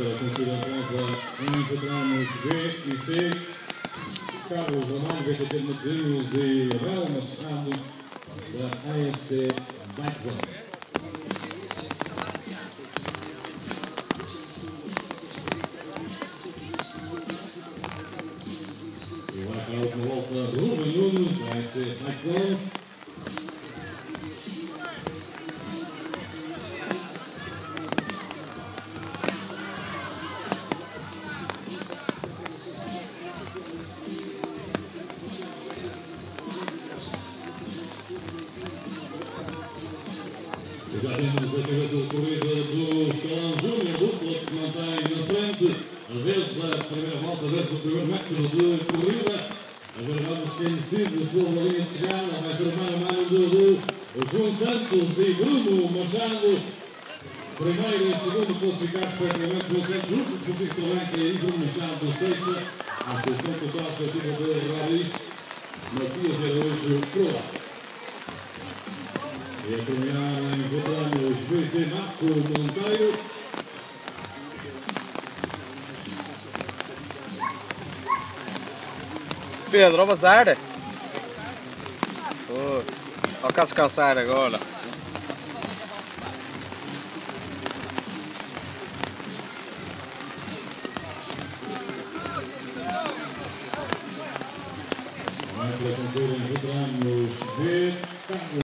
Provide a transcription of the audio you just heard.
pela cultura contra encontramos B e C. Carlos Romano, VTT Matosinhos e Abel Mostrado da ASC Bikezone. E vai para a última volta Ruben Nunes, da ASC Bikezone. Já temos a cabeça de corrida do Escalão Júnior, dupla que se mantém na frente, a vez da primeira volta, a vez do primeiro metro de corrida. Agora vamos quem decide sobre a linha de chegada, vai ser mano a mano do João Santos e Bruno Machado. Primeiro e segundo classificados, praticamente João Santos, juntos, Francisco Tolenca e Bruno Machado, sexta. A seleção total da equipa de Radis, Matias Araújo Proa. E a terminar encontramos VT Marco Monteiro. Pedro, ao bazar. Ao cá descansar agora. Para concluir encontramos V.